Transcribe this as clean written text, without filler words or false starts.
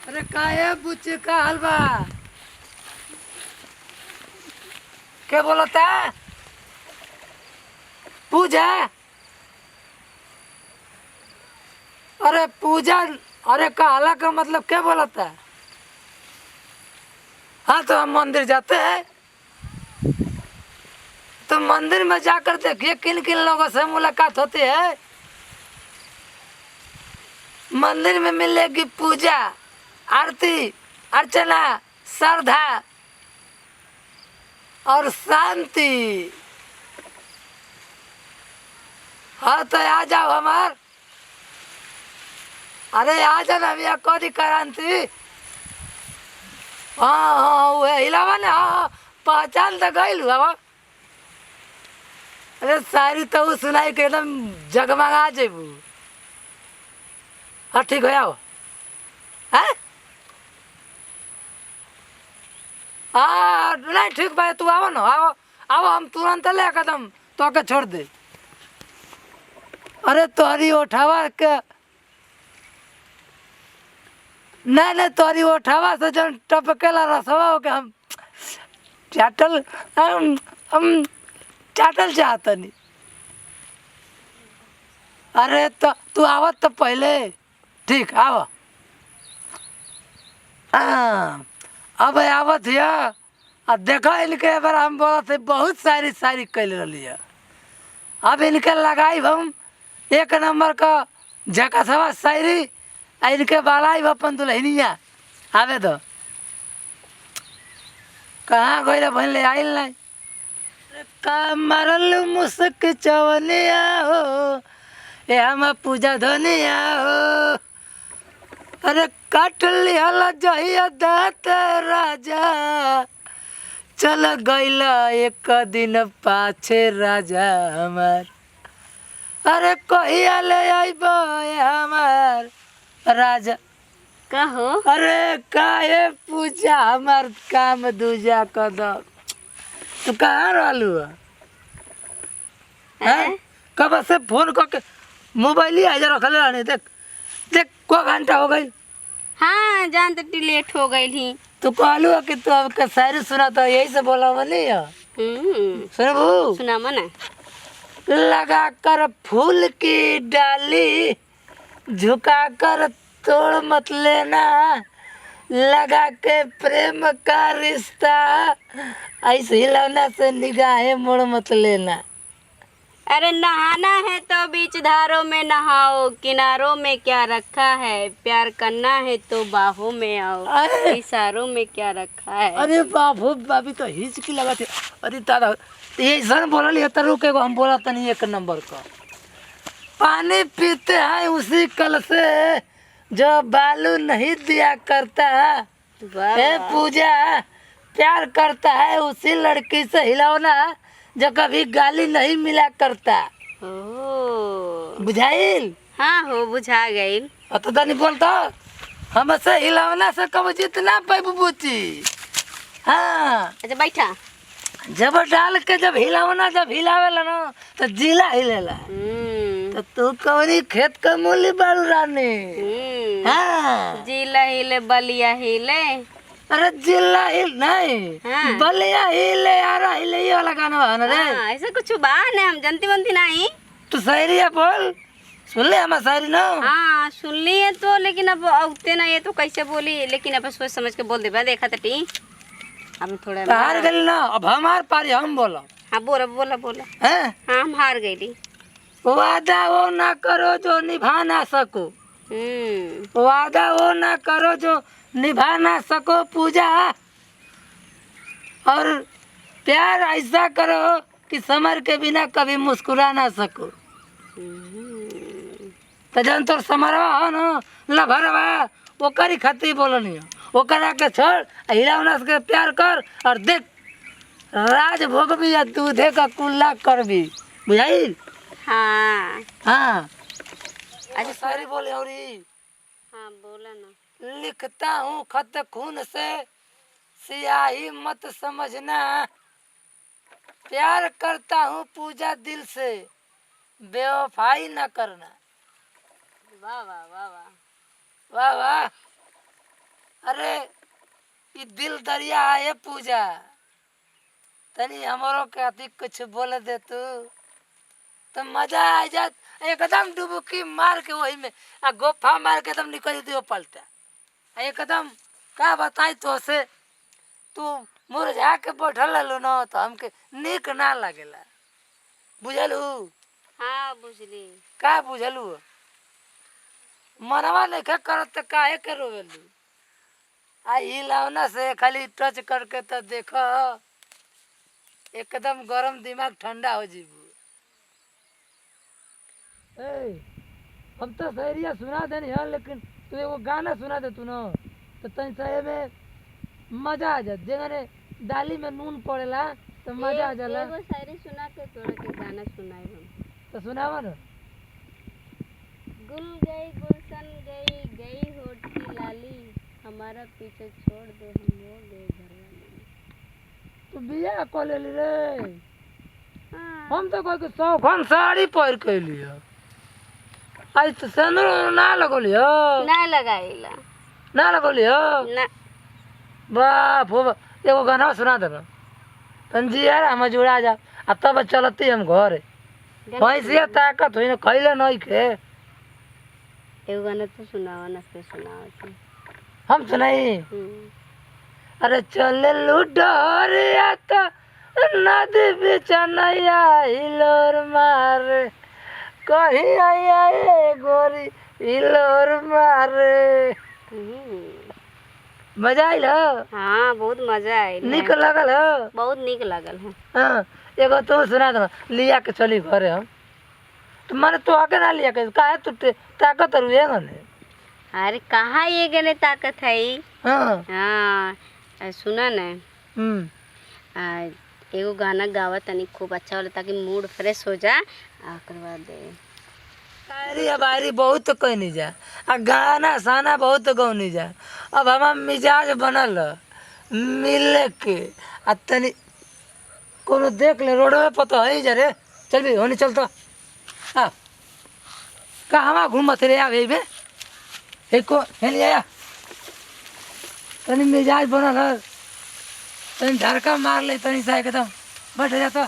अरे काहे बुच्ची का हलवा क्या बोलता पूजा। अरे पूजा। अरे काला का मतलब क्या बोलता है। हाँ तो हम मंदिर जाते हैं तो मंदिर में जाकर देखिए किन किन लोगों से मुलाकात होती है। मंदिर में मिलेगी पूजा, आरती, अर्चना, श्रद्धा और शांति। हाँ तो आ जाओ हमार। अरे आ जाना भैया कौड़ी क्रांति। हाँ हाँ वो हिलावा ने हाँ पहचान तो गई हवा। अरे सारी तो वो सुनाई के एकदम जगमगा जेबू। हाँ ठीक हो जाओ। हैं हाँ नहीं ठीक भाई तू आओ ना आओ। आओ हम तुरंत ले कदम तो के छोड़ दे। अरे तोहरी उठावा के नहीं नहीं तोहरी उठावा से जो टपकेला रसवा हो के हम चाटल हम चाटल चाहतनी। अरे तो तू आवत तो पहले ठीक आव। हाँ अब आवत हिया अब देखो इनके बार हम बोला थे बहुत सारी शायरी कैल रही है। अब इनके लगाई हम एक नंबर का झकसवा शायरी इनके बालाई अपन दुल्हनिया आवे तो कहाँ गई बहन ले आइल नहीं। का मरल मुस्क चवनिया हो ए हम पूजा धनिया हो। अरे काट लिहल जहिया दात राजा चल गईला एक दिन पाछे राजा हमार। अरे कहिया ले आइब हमार राजा। कहो अरे काहे पूजा हमार काम दूजा कदम। तू कहाँ रहलू है कब से फोन करके मोबाइल ही आजा रखले रहनी। देख देख को घंटा हो गई। हाँ जान तो लेट हो गई थी। तू कहलू कि तू अब के शायरी सुना तो यही से बोला वाली है। सुनबू सुना मना लगा कर फूल की डाली झुका कर तोड़ मत लेना लगा के प्रेम का रिश्ता ऐसे हिलौना से निगाहें मोड़ मत लेना। अरे नहाना है तो बीच धारों में नहाओ किनारों में क्या रखा है प्यार करना है तो बाहों में आओ अरे इशारों में क्या रखा है। अरे बाबू बाबी तो हिचकी लगा थे। अरे दादा ये सन बोलल है तो रुके हम बोला तनी एक नंबर का पानी पीते हैं उसी कल से जो बालू नहीं दिया करता। वाह ए वाह। पूजा प्यार करता है उसी लड़की से हिलौना जो कभी गाली नहीं मिला करता। ओ बुझाइल हाँ हो बुझा गई। तो नहीं बोलता हमसे हिलौना से कब जितना पैबू बुची। हाँ अच्छा बैठा। जब डाल के जब हिलौना जब हिलावेला ना तो जिला हिलेला। तो तू कौनी खेत का मूली बारू रानी। हाँ जिला हिले बलिया हिले। अरे जिला हिल नहीं हाँ। बलिया हिले आरा हिले ये वाला गाना है ना रे। हाँ, ऐसा कुछ बात है हम जानती बनती नहीं। तू शायरी है बोल सुन ले हमारा शायरी ना। हाँ सुन ली है तो लेकिन अब उगते ना ये तो कैसे बोली लेकिन अब सोच समझ के बोल दे देखा तो टी अब थोड़ा हार गई ना अब हमार पारी हम बोला। हाँ बोला बोला बोला। हैं हाँ हम हार गई। वादा वो ना करो जो निभा ना सको। वादा वो ना करो जो निभा ना सको पूजा और प्यार ऐसा करो कि समर के बिना कभी मुस्कुरा ना सको। तो जन तोर समरवा हो ना लभरवा वो करी खती बोलनी है वो करा के छोड़ हिलावना से प्यार कर और देख राज भोग भी या दूधे का कुल्ला कर भी बुझाई। हाँ हाँ अच्छा सारी बोले और हाँ बोला ना। लिखता हूँ खत खून से सियाही मत समझना प्यार करता हूँ पूजा दिल से बेवफाई न करना। वाह वाह वाह वाह। वाह वाह अरे ये दिल दरिया है ये पूजा, तनी हमरो के अति कुछ बोल दे तू तो मजा आ जात। एकदम डुबकी मार के वही में आ गोफा मार के एकदम निकल दियो पलटा। एकदम का बताई तो से तू मुरझा के बैठल रहलू न तो हमके नीक ना लगेला, बुझलू? हाँ बुझली। का बुझलू? मनवा नहीं करत तो काहे के रोवेलू? आ हिलौना से खाली टच करके तो देखो, एकदम गरम दिमाग ठंडा हो जीबू। ए, हम तो शायरिया सुना देनी है, लेकिन तू एगो गाना सुना दे तू न तो तनी सही में मजा आ जात। जगने दाली में नून पड़ेला तो मजा आ जाला। एगो शायरी सुना के तोरा के गाना सुनाई हम। तो सुनावा न। गुल गई गुलशन गई गई होठ की लाली, हमारा पीछे छोड़ दे हम हो गए घरवाली। तू बिया को ले ली रे। हाँ। हम तो कोई के सौखन साड़ी पहिर के लियो। आई तो सेंदूर ना लगोलियो। ना लगाइला। ना लगोलियो। ना। बाप हो एगो गाना सुना दे तंजी यार हम जुड़ा जा आ तब चलती हम घर भैंसिया ताकत हुई न खैले नहीं के। एगो गाना तो सुनावा ना, फिर सुनावा तू। हम सुनाई। अरे चले लुडोरिया तो नदी बीच नैया हिलोर मारे, कहीं आया ए गोरी हिलोर मारे। मजा आइल? हाँ बहुत मजा आइल। निक लगल हो? बहुत निक लगल है। हाँ एगो तू सुना दे लिया के चली घरे हम। तो माने तू आके ना लिया के काहे तू ताकत रुए गने? अरे कहाँ ये गने ताकत है? हाँ हाँ सुना न, एगो गाना गावा तनी खूब अच्छा होला ताकि मूड फ्रेश हो जा। ओकर बाद शायरी अबायरी बहुत कहनी जा आ गाना साना बहुत गौनी जा। अब हमार मिजाज बनल मिले के आ तनी कोनो देख ले रोडवे पर तो है जा रे। चल भी होनी चल तो हाँ कहाँ घूमत रे आवे बे एको हेली आया तनी मिजाज बनल तनी झड़का मार ले तनी सा एकदम बैठ जा तो।